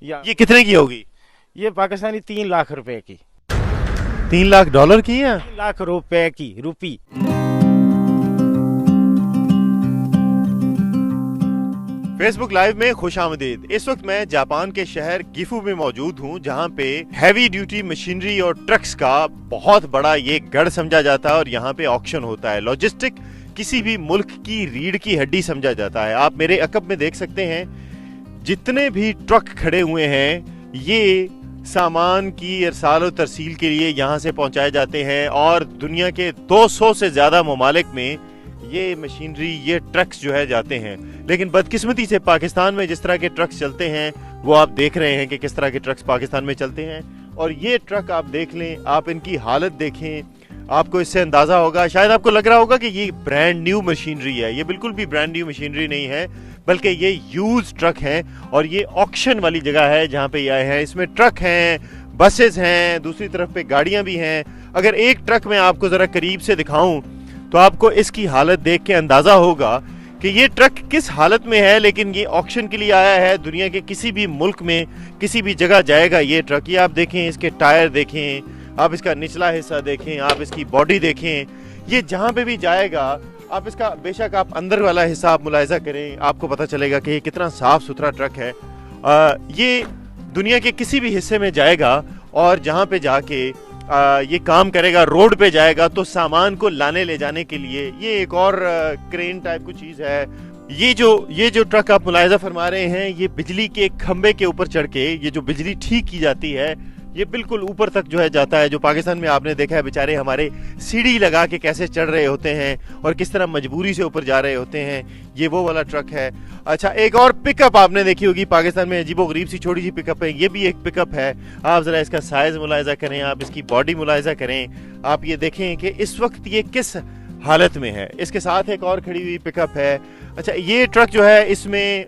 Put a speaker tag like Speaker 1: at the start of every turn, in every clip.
Speaker 1: या
Speaker 2: ये कितने की होगी?
Speaker 1: ये पाकिस्तानी 3 लाख रुपए की,
Speaker 2: 3 लाख डॉलर की है?
Speaker 1: 3 लाख रुपए की रुपी।
Speaker 2: फेसबुक लाइव में खुश आमदीद। इस वक्त मैं जापान के शहर गिफू में मौजूद हूँ, जहाँ पे हैवी ड्यूटी मशीनरी और ट्रक्स का बहुत बड़ा ये गढ़ समझा जाता है और यहाँ पे ऑक्शन होता है। लॉजिस्टिक किसी भी मुल्क की रीढ़ की हड्डी समझा जाता है। आप मेरे अकब में देख सकते हैं जितने भी ट्रक खड़े हुए हैं, ये सामान की इरसाल और तरसील के लिए यहाँ से पहुँचाए जाते हैं और दुनिया के 200 से ज़्यादा ममालिक में ये मशीनरी, ये ट्रक्स जो है जाते हैं। लेकिन बदकिस्मती से पाकिस्तान में जिस तरह के ट्रक्स चलते हैं वो आप देख रहे हैं कि किस तरह के ट्रक्स पाकिस्तान में चलते हैं। और ये ट्रक आप देख लें, आप इनकी हालत देखें, आपको इससे अंदाज़ा होगा, शायद आपको लग रहा होगा कि ये ब्रांड न्यू मशीनरी है। ये बिल्कुल भी ब्रांड न्यू मशीनरी नहीं है, बल्कि ये यूज ट्रक हैं और ये ऑक्शन वाली जगह है जहाँ पे ये आए हैं। इसमें ट्रक हैं, बसेस हैं, दूसरी तरफ पे गाड़ियाँ भी हैं। अगर एक ट्रक मैं आपको ज़रा करीब से दिखाऊं तो आपको इसकी हालत देख के अंदाज़ा होगा कि ये ट्रक किस हालत में है, लेकिन ये ऑक्शन के लिए आया है। दुनिया के किसी भी मुल्क में किसी भी जगह जाएगा ये ट्रक। ये आप देखें, इसके टायर देखें, आप इसका निचला हिस्सा देखें, आप इसकी बॉडी देखें, ये जहाँ पे भी जाएगा आप इसका बेशक आप अंदर वाला हिस्सा आप मुलाहिजा करें, आपको पता चलेगा कि ये कितना साफ़ सुथरा ट्रक है। ये दुनिया के किसी भी हिस्से में जाएगा और जहाँ पे जाके ये काम करेगा, रोड पे जाएगा तो सामान को लाने ले जाने के लिए ये एक और क्रेन टाइप की चीज़ है। ये जो ट्रक आप मुलाहिजा फरमा रहे हैं, ये बिजली के खंबे के ऊपर चढ़ के ये जो बिजली ठीक की जाती है, ये बिल्कुल ऊपर तक जो है जाता है। जो पाकिस्तान में आपने देखा है बेचारे हमारे सीढ़ी लगा के कैसे चढ़ रहे होते हैं और किस तरह मजबूरी से ऊपर जा रहे होते हैं, ये वो वाला ट्रक है। अच्छा, एक और पिकअप आपने देखी होगी पाकिस्तान में, अजीबोगरीब सी छोटी सी पिकअप है, ये भी एक पिकअप है। आप ज़रा इसका साइज़ मुलाहिजा करें, आप इसकी बॉडी मुलाहिजा करें, आप ये देखें कि इस वक्त ये किस हालत में है। इसके साथ एक और खड़ी हुई पिकअप है। अच्छा, ये ट्रक जो है इसमें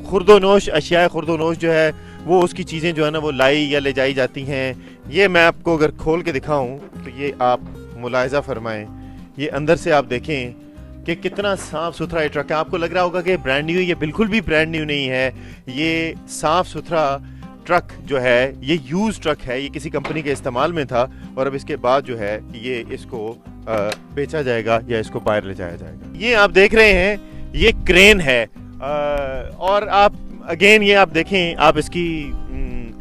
Speaker 2: खुर्दोनोश अशिया, खुर्दोनोश जो है वो उसकी चीज़ें जो है ना वो लाई या ले जाई जाती हैं। ये मैं आपको अगर खोल के दिखाऊं तो ये आप मुलाहिजा फरमाएं, ये अंदर से आप देखें कि कितना साफ़ सुथरा ये ट्रक है। आपको लग रहा होगा कि ब्रांड न्यू, ये बिल्कुल भी ब्रांड न्यू नहीं है। ये साफ़ सुथरा ट्रक जो है ये यूज़ ट्रक है, ये किसी कंपनी के इस्तेमाल में था और अब इसके बाद जो है ये इसको बेचा जाएगा या इसको बाहर ले जाया जाएगा। ये आप देख रहे हैं ये क्रेन है और आप अगेन ये आप देखें, आप इसकी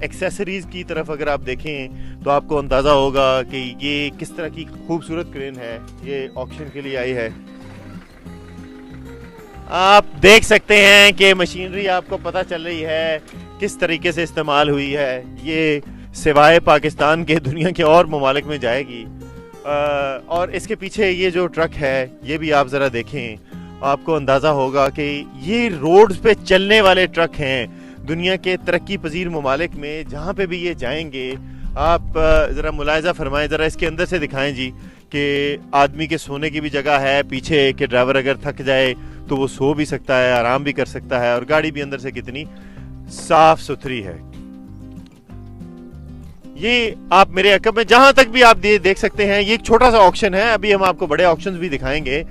Speaker 2: एक्सेसरीज की तरफ अगर आप देखें तो आपको अंदाज़ा होगा कि ये किस तरह की खूबसूरत क्रेन है। ये ऑक्शन के लिए आई है। आप देख सकते हैं कि मशीनरी आपको पता चल रही है किस तरीके से इस्तेमाल हुई है। ये सिवाय पाकिस्तान के दुनिया के और ममालिक में जाएगी। और इसके पीछे ये जो ट्रक है ये भी आप ज़रा देखें, आपको अंदाज़ा होगा कि ये रोड्स पे चलने वाले ट्रक हैं। दुनिया के तरक्की पजीर ममालिक में जहाँ पे भी ये जाएंगे, आप ज़रा मुलाहिजा फरमाएं, ज़रा इसके अंदर से दिखाएं जी कि आदमी के सोने की भी जगह है पीछे, कि ड्राइवर अगर थक जाए तो वो सो भी सकता है, आराम भी कर सकता है। और गाड़ी भी अंदर से कितनी साफ सुथरी है। ये आप मेरे अकब में जहां तक भी आप देख सकते हैं, ये एक छोटा सा ऑक्शन है। अभी हम आपको बड़े ऑक्शंस भी दिखाएंगे।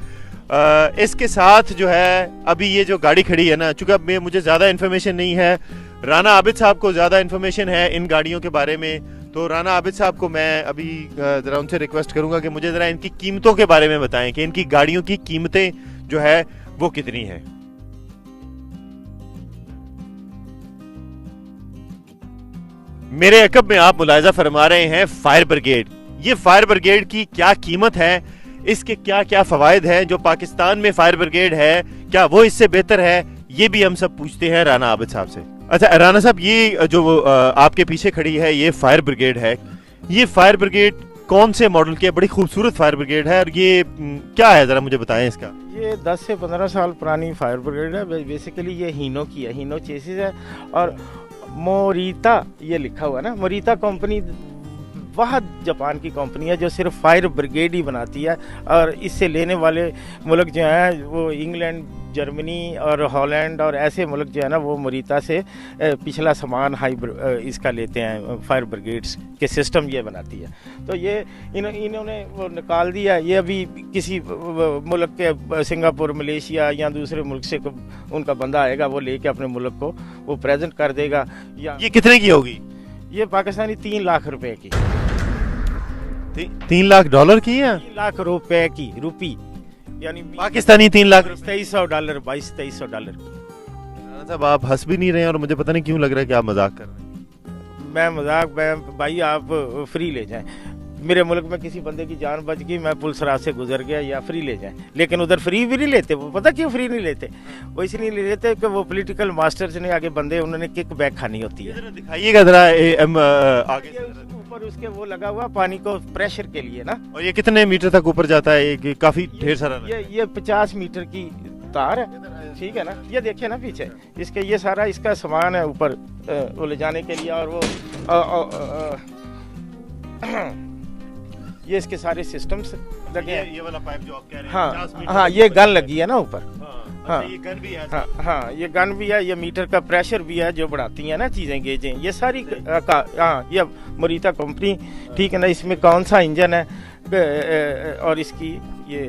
Speaker 2: इसके साथ जो है अभी ये जो गाड़ी खड़ी है ना, चूंकि अब मुझे ज़्यादा इन्फॉर्मेशन नहीं है, राना आबिद साहब को ज़्यादा इन्फॉर्मेशन है इन गाड़ियों के बारे में, तो राना आबिद साहब को मैं अभी ज़रा उनसे रिक्वेस्ट करूंगा कि मुझे ज़रा इनकी कीमतों के बारे में बताएं कि इनकी गाड़ियों की कीमतें जो है वो कितनी है। मेरे अकब में आप मुलाहिजा फरमा रहे हैं फायर ब्रिगेड। ये फायर ब्रिगेड की क्या कीमत है, इसके क्या क्या फवायद हैं, जो पाकिस्तान में फायर ब्रिगेड है क्या वो इससे बेहतर है, ये भी हम सब पूछते हैं राना आबिद साहब से। अच्छा राना साहब, ये जो आपके पीछे खड़ी है ये फायर ब्रिगेड है, ये फायर ब्रिगेड कौन से मॉडल की है? बड़ी खूबसूरत फायर ब्रिगेड है और ये क्या है, जरा मुझे बताएं इसका।
Speaker 1: ये 10 से 15 साल पुरानी फायर ब्रिगेड है। बेसिकली ये हीनो की है, हीनो चेसिस है और मोरिता ये लिखा हुआ है ना, मोरिता कंपनी वाहद जापान की कंपनी है जो सिर्फ फायर ब्रिगेड ही बनाती है, और इससे लेने वाले मुल्क जो हैं वो इंग्लैंड, जर्मनी और हॉलैंड और ऐसे मुल्क जो है ना वो मोरिता से पिछला सामान इसका लेते हैं, फायर ब्रिगेड्स के सिस्टम ये बनाती है। तो ये इन्होंने वो निकाल दिया, ये अभी किसी मुल्क के सिंगापुर, मलेशिया या दूसरे मुल्क से उनका बंदा आएगा, वो लेके अपने मुल्क को वो प्रेजेंट कर देगा। या
Speaker 2: ये कितने की होगी?
Speaker 1: ये पाकिस्तानी 3 लाख रुपए की।
Speaker 2: 3 लाख डॉलर की है?
Speaker 1: 3 लाख रुपए की, रुपी, यानी
Speaker 2: पाकिस्तानी 3 लाख।
Speaker 1: $2300, $2200।
Speaker 2: साहब आप हंस भी नहीं रहे हैं और मुझे पता नहीं क्यों लग रहा है कि आप मजाक कर रहे हैं।
Speaker 1: मैं भाई आप फ्री ले जाएं, मेरे मुल्क में किसी बंदे की जान बच गई, मैं पुलिस राज से गुजर गया, या फ्री ले जाएं। लेकिन उधर फ्री भी नहीं लेते, वो पता क्यों फ्री नहीं लेते? वो इसलिए नहीं लेते कि वो पॉलिटिकल मास्टर्स ने आगे बंदे, उन्होंने किक बैक खानी होती है।
Speaker 2: दिखाइएगा जरा आगे।
Speaker 1: ऊपर उसके वो लगा हुआ पानी को प्रेशर के लिए ना।
Speaker 2: और ये कितने मीटर तक ऊपर जाता है? ये काफी ढेर सारा।
Speaker 1: ये 50 मीटर की तार है, ठीक है ना। ये देखिए ना पीछे इसके, ये सारा इसका सामान है ऊपर वो ले जाने के लिए, और वो ये इसके सारे सिस्टम्स लगे हैं।
Speaker 2: ये वाला पाइप जो आप कह रहे हैं,
Speaker 1: हाँ, ये गन लगी है ना ऊपर। हाँ,
Speaker 2: ये गन भी है।
Speaker 1: हाँ, ये गन भी है, ये मीटर का प्रेशर भी है जो बढ़ाती है ना चीजें, गेजें, ये सारी हाँ, ये मोरिता कंपनी, ठीक है ना। इसमें कौन सा इंजन है और इसकी ये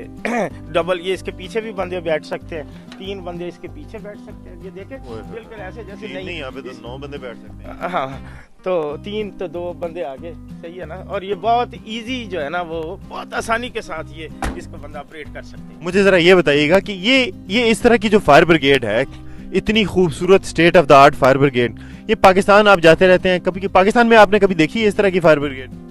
Speaker 1: डबल, ये इसके पीछे भी बंदे बैठ सकते हैं, 3 बंदे इसके पीछे बैठ सकते हैं। ये देखें बिल्कुल ऐसे जैसे नहीं,
Speaker 2: यहाँ पे तो 9 बंदे बैठ सकते हैं।
Speaker 1: हाँ, तो 3 तो 2 बंदे आगे, सही है ना। और ये बहुत इजी जो है ना, वो बहुत आसानी के साथ ये इसको बंदा ऑपरेट कर सकते हैं।
Speaker 2: मुझे जरा ये बताइएगा कि ये इस तरह की जो फायर ब्रिगेड है, इतनी खूबसूरत state of the art fire brigade, ये पाकिस्तान आप जाते रहते हैं, कभी पाकिस्तान में आपने कभी देखी है इस तरह की फायर ब्रिगेड?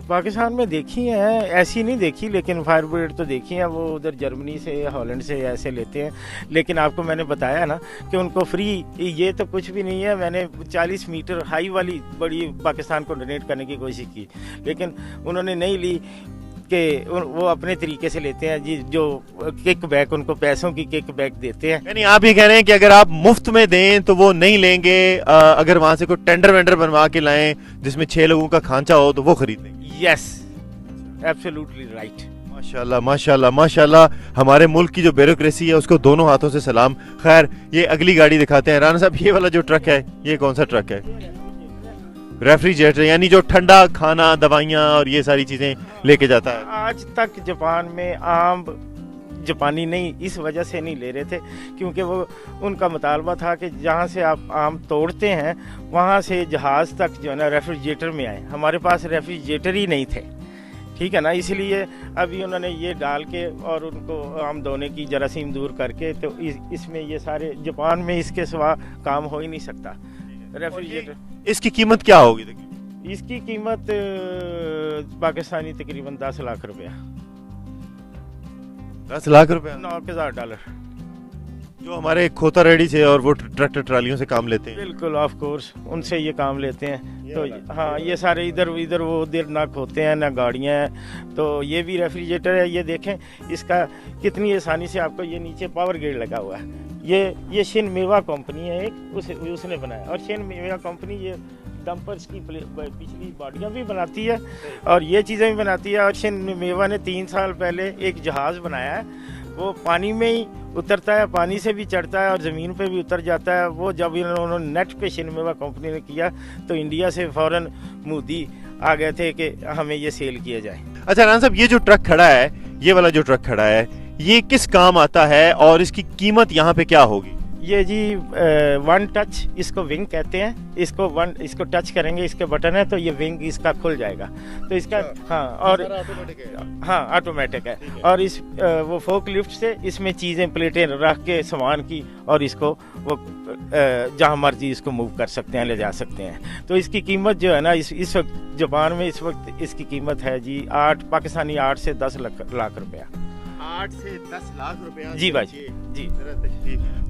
Speaker 1: पाकिस्तान में देखी है, ऐसी नहीं देखी, लेकिन फायर ब्रिगेड तो देखी है। वो उधर जर्मनी से, हॉलैंड से ऐसे लेते हैं। लेकिन आपको मैंने बताया ना कि उनको फ्री ये तो कुछ भी नहीं है। मैंने 40 मीटर हाई वाली बड़ी पाकिस्तान को डोनेट करने की कोशिश की, लेकिन उन्होंने नहीं ली कि वो अपने तरीके से लेते हैं जी, जो किक बैक, उनको पैसों की किक बैक देते हैं।
Speaker 2: यानी आप ये कह रहे हैं कि अगर आप मुफ्त में दें तो वो नहीं लेंगे, अगर वहां से कोई टेंडर वेंडर बनवा के लाएं जिसमें 6 लोगों का खांचा हो तो वो खरीद लेंगे?
Speaker 1: Yes, absolutely right.
Speaker 2: माशाल्लाह माशाल्लाह माशाल्लाह। हमारे मुल्क की जो ब्यूरोक्रेसी है उसको दोनों हाथों से सलाम। खैर, ये अगली गाड़ी दिखाते हैं। राना साहब, ये वाला जो ट्रक है, ये कौन सा ट्रक है? रेफ्रिजरेटर, यानी जो ठंडा खाना, दवाइयाँ और ये सारी चीजें लेके जाता है।
Speaker 1: आज तक जापान में आम जापानी नहीं इस वजह से नहीं ले रहे थे क्योंकि वो उनका मुतालबा था कि जहाँ से आप आम तोड़ते हैं वहाँ से जहाज़ तक जो है ना रेफ्रिजरेटर में आए। हमारे पास रेफ्रिजरेटर ही नहीं थे, ठीक है ना। इसलिए अभी उन्होंने ये डाल के और उनको आम धोने की जरासीम दूर करके, तो इसमें ये सारे जापान में इसके सिवा काम हो ही नहीं सकता रेफ्रिजरेटर।
Speaker 2: इसकी कीमत क्या होगी?
Speaker 1: इसकी कीमत पाकिस्तानी तकरीबन 10 लाख रुपया।
Speaker 2: 10 लाख रुपया?
Speaker 1: $9,000
Speaker 2: जो हमारे खोता रेडी से और वो ट्रैक्टर ट्रालियों से काम लेते हैं।
Speaker 1: बिल्कुल, ऑफ कोर्स उनसे ये काम लेते हैं। तो हाँ, ये सारे इधर वो उधर ना खोते हैं ना गाड़ियाँ हैं। तो ये भी रेफ्रिजरेटर है, ये देखें इसका कितनी आसानी से आपको ये नीचे पावर गेट लगा हुआ है। ये शिन मेवा कंपनी है एक, उसने बनाया। और शिन मेवा कंपनी ये डंपर्स की पिछली बॉडियाँ भी बनाती है और ये चीज़ें भी बनाती है। और शिन मेवा ने 3 साल पहले एक जहाज़ बनाया है, वो पानी में ही उतरता है, पानी से भी चढ़ता है और ज़मीन पे भी उतर जाता है। वो जब उन्होंने नेट पे शिन मेवा कंपनी ने किया तो इंडिया से फ़ौरन मोदी आ गए थे कि हमें ये सेल किया जाए।
Speaker 2: अच्छा राना साहब, ये जो ट्रक खड़ा है, ये वाला जो ट्रक खड़ा है, ये किस काम आता है और इसकी कीमत यहाँ पे क्या होगी?
Speaker 1: ये जी 1 टच, इसको विंग कहते हैं। इसको टच करेंगे, इसके बटन है तो ये विंग इसका खुल जाएगा। तो इसका हाँ, और हाँ ऑटोमेटिक है। और इस वो फोक लिफ्ट से इसमें चीज़ें प्लेटें रख के सामान की और इसको वो जहाँ मर्जी इसको मूव कर सकते हैं, ले जा सकते हैं। तो इसकी कीमत जो है ना इस वक्त जापान में इस वक्त इसकी कीमत है जी पाकिस्तानी 8 से 10 लाख रुपया।
Speaker 2: 8 से 10 लाख रुपया?
Speaker 1: जी भाई जी।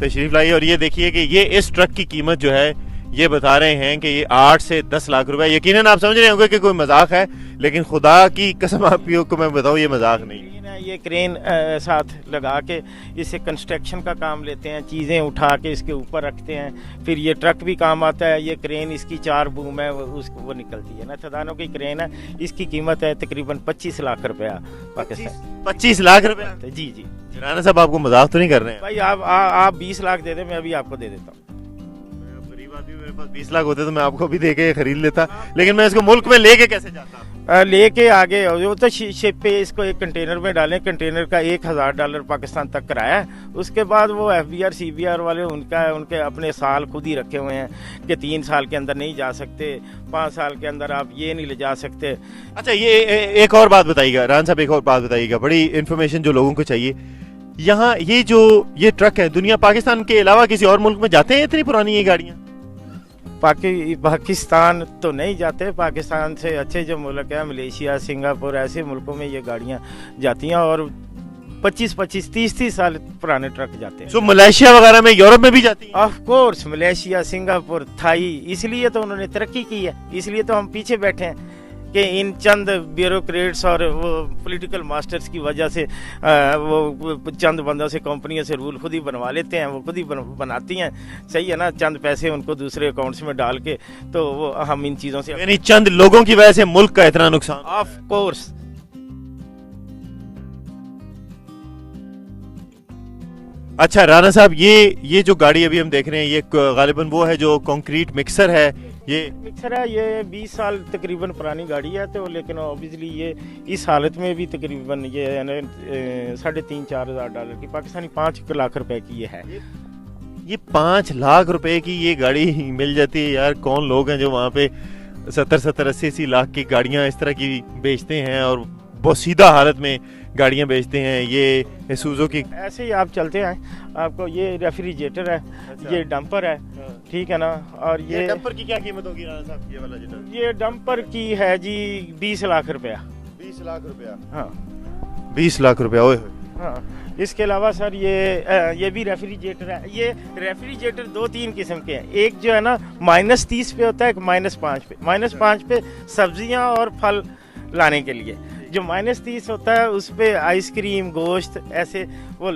Speaker 2: तशरीफ लाइए और ये देखिए कि ये इस ट्रक की कीमत जो है ये बता रहे हैं कि ये 8 से 10 लाख रुपए। यकीनन आप समझ रहे होंगे कि कोई मजाक है, लेकिन खुदा की कसम आपको मैं बताऊं ये मजाक नहीं।
Speaker 1: ये क्रेन साथ लगा के इससे कंस्ट्रक्शन का काम लेते हैं, चीज़ें उठा के इसके ऊपर रखते हैं, फिर ये ट्रक भी काम आता है। ये क्रेन इसकी 4 बूम है, वो निकलती है ना, थदानों की क्रेन है। इसकी कीमत है तकरीबन 25 लाख रुपया पाकिस्तान।
Speaker 2: 25 लाख रुपया?
Speaker 1: जी जी।
Speaker 2: राना साहब आपको मजाक तो नहीं कर रहे हैं?
Speaker 1: भाई आप 20 लाख दे दें, मैं अभी आपको दे देता हूँ।
Speaker 2: गरीब आदमी, मेरे पास 20 लाख होते तो मैं आपको भी दे के खरीद लेता, लेकिन मैं इसको मुल्क में लेके कैसे जाता?
Speaker 1: लेके आगे वो तो शिप पे इसको एक कंटेनर में डालें। कंटेनर का $1000 पाकिस्तान तक कराया है। उसके बाद वो FBR CBR वाले उनके अपने साल खुद ही रखे हुए हैं कि 3 साल के अंदर नहीं जा सकते, 5 साल के अंदर आप ये नहीं ले जा सकते।
Speaker 2: अच्छा, ये एक और बात बताइएगा राना साहब, एक और बात बताइएगा, बड़ी इन्फॉर्मेशन जो लोगों को चाहिए। यहाँ ये ट्रक है, दुनिया पाकिस्तान के अलावा किसी और मुल्क में जाते हैं इतनी पुरानी ये गाड़ियाँ?
Speaker 1: पाकिस्तान तो नहीं जाते। पाकिस्तान से अच्छे जो मुल्क है, मलेशिया, सिंगापुर, ऐसे मुल्कों में ये गाड़ियाँ जाती हैं और 25-25, 30-30 साल पुराने ट्रक जाते हैं।
Speaker 2: तो मलेशिया वगैरह में, यूरोप में भी जाती हैं?
Speaker 1: Of course, Malaysia, Singapore, Thai, इसलिए तो उन्होंने तरक्की की है, इसलिए तो हम पीछे बैठे हैं कि इन चंद ब्यूरोक्रेट्स और वो पॉलिटिकल मास्टर्स की वजह से वो चंद बंदों से, कंपनियों से रूल खुद ही बनवा लेते हैं, वो खुद ही बनाती हैं। सही है ना, चंद पैसे उनको दूसरे अकाउंट्स में डाल के, तो वो हम इन चीज़ों से,
Speaker 2: यानी चंद लोगों की वजह से मुल्क का इतना नुकसान?
Speaker 1: Of course.
Speaker 2: अच्छा राना साहब, ये जो गाड़ी अभी हम देख रहे हैं, ये गालिबन वो है जो कंक्रीट मिक्सर है? ये
Speaker 1: मिक्सर है, ये 20 साल तकरीबन पुरानी गाड़ी है, तो लेकिन ऑब्वियसली ये इस हालत में भी तकरीबन ये है ना $3,500-4 हज़ार की, पाकिस्तानी 5 लाख रुपए की ये है।
Speaker 2: ये 5 लाख रुपए की ये गाड़ी मिल जाती है यार? कौन लोग हैं जो वहाँ पे 70-80 लाख की गाड़ियाँ इस तरह की बेचते हैं और बोसीदा हालत में गाड़ियाँ बेचते हैं? ये सूजो की
Speaker 1: ऐसे ही आप चलते हैं, आपको ये रेफ्रिजरेटर है। अच्छा। ये डंपर है। ठीक है ना। और ये
Speaker 2: डंपर की क्या कीमत होगी राना साहब? ये वाला
Speaker 1: ये डंपर की है जी 20 लाख रुपया।
Speaker 2: 20 लाख रुपया?
Speaker 1: हाँ
Speaker 2: 20 लाख रुपया। ओए
Speaker 1: हाँ। इसके अलावा सर ये भी रेफ्रिजरेटर है। ये रेफ्रिजरेटर 2-3 किस्म के हैं। एक जो है ना -30 पे होता है, एक -5 पे। -5 पे सब्जियां और फल लाने के लिए, जो -30 होता है उस पे आइसक्रीम, गोश्त, ऐसे वो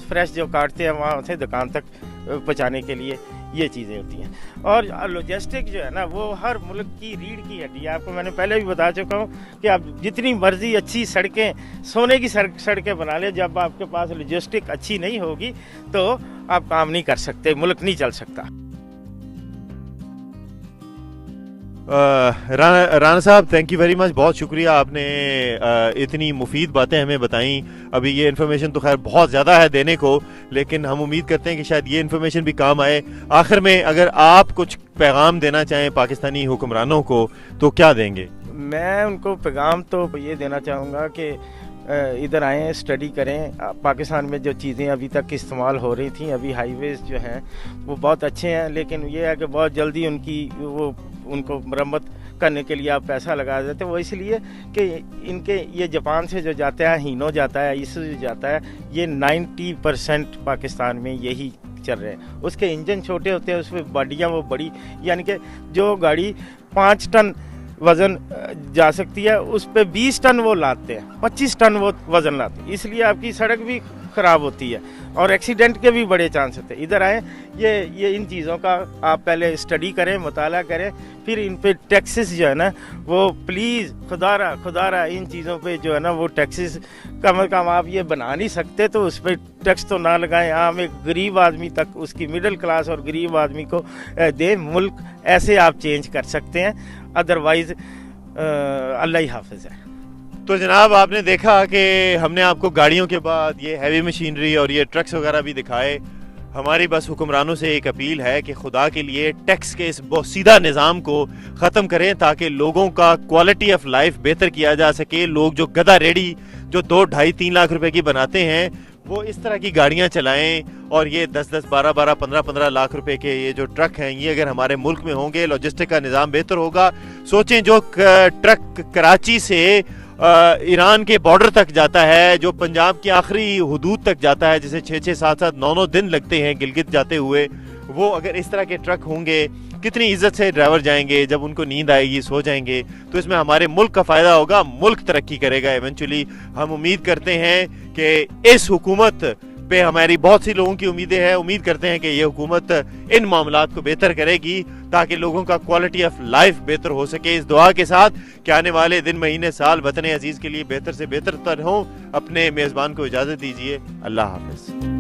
Speaker 1: फ्रेश जो काटते हैं वहाँ से दुकान तक पहुँचाने के लिए ये चीज़ें होती हैं। और लॉजिस्टिक जो है ना, वो हर मुल्क की रीढ़ की हड्डी है। आपको मैंने पहले भी बता चुका हूँ कि आप जितनी मर्जी अच्छी सड़कें, सोने की सड़कें बना ले, जब आपके पास लॉजिस्टिक अच्छी नहीं होगी तो आप काम नहीं कर सकते, मुल्क नहीं चल सकता।
Speaker 2: राना साहब, थैंक यू वेरी मच, बहुत शुक्रिया, आपने इतनी मुफीद बातें हमें बताई। अभी ये इन्फॉर्मेशन तो खैर बहुत ज़्यादा है देने को, लेकिन हम उम्मीद करते हैं कि शायद ये इन्फॉर्मेशन भी काम आए। आखिर में अगर आप कुछ पैगाम देना चाहें पाकिस्तानी हुक्मरानों को तो क्या देंगे?
Speaker 1: मैं उनको पैगाम तो ये देना चाहूँगा कि इधर आएँ, स्टडी करें। पाकिस्तान में जो चीज़ें अभी तक इस्तेमाल हो रही थी, अभी हाईवेज़ जो हैं वो बहुत अच्छे हैं, लेकिन ये है कि बहुत जल्दी उनको मरम्मत करने के लिए आप पैसा लगा देते। वो इसलिए कि इनके ये जापान से जो जाता है, हीनो जाता है, इससे जो जाता है, ये 90% पाकिस्तान में यही चल रहे हैं। उसके इंजन छोटे होते हैं, उसमें बॉडियाँ वो बड़ी, यानी कि जो गाड़ी 5 टन वज़न जा सकती है उस पे 20 टन वो लाते हैं, 25 टन वो वज़न लाते हैं। इसलिए आपकी सड़क भी ख़राब होती है और एक्सीडेंट के भी बड़े चांस होते हैं। इधर आए, ये इन चीज़ों का आप पहले स्टडी करें, मुताला करें, फिर इन पे टैक्सेस जो है ना वो प्लीज़ खुदारा इन चीज़ों पे जो है ना वो टैक्सेस कम से कम आप ये बना नहीं सकते तो उस पर टैक्स तो ना लगाएं। आम एक गरीब आदमी तक, उसकी मिडिल क्लास और गरीब आदमी को दे। मुल्क ऐसे आप चेंज कर सकते हैं, अदरवाइज़ अल्लाह ही हाफिज़ है।
Speaker 2: तो जनाब, आपने देखा कि हमने आपको गाड़ियों के बाद ये हैवी मशीनरी और ये ट्रक्स वगैरह भी दिखाए। हमारी बस हुक्मरानों से एक अपील है कि खुदा के लिए टैक्स के इस बोसीदा निज़ाम को ख़त्म करें ताकि लोगों का क्वालिटी ऑफ लाइफ बेहतर किया जा सके। लोग जो गधा रेडी जो 2-2.5-3 लाख रुपए की बनाते हैं वो इस तरह की गाड़ियां चलाएं, और ये 10-10, 12-12, 15-15 लाख रुपए के ये जो ट्रक हैं ये अगर हमारे मुल्क में होंगे, लॉजिस्टिक का निज़ाम बेहतर होगा। सोचें, जो ट्रक कराची से ईरान के बॉर्डर तक जाता है, जो पंजाब की आखिरी हुदूद तक जाता है, जिसे 6-6, 7-7, 9-9 दिन लगते हैं गिलगित जाते हुए, वो अगर इस तरह के ट्रक होंगे कितनी इज्जत से ड्राइवर जाएंगे, जब उनको नींद आएगी सो जाएंगे, तो इसमें हमारे मुल्क का फ़ायदा होगा, मुल्क तरक्की करेगा इवेंचुअली। हम उम्मीद करते हैं कि इस हुकूमत पे हमारी बहुत सी लोगों की उम्मीदें हैं, उम्मीद करते हैं कि ये हुकूमत इन मामलात को बेहतर करेगी ताकि लोगों का क्वालिटी ऑफ लाइफ बेहतर हो सके। इस दुआ के साथ कि आने वाले दिन, महीने, साल वतन अजीज़ के लिए बेहतर से बेहतर हों। अपने मेज़बान को इजाज़त दीजिए। अल्लाह हाफ़िज़।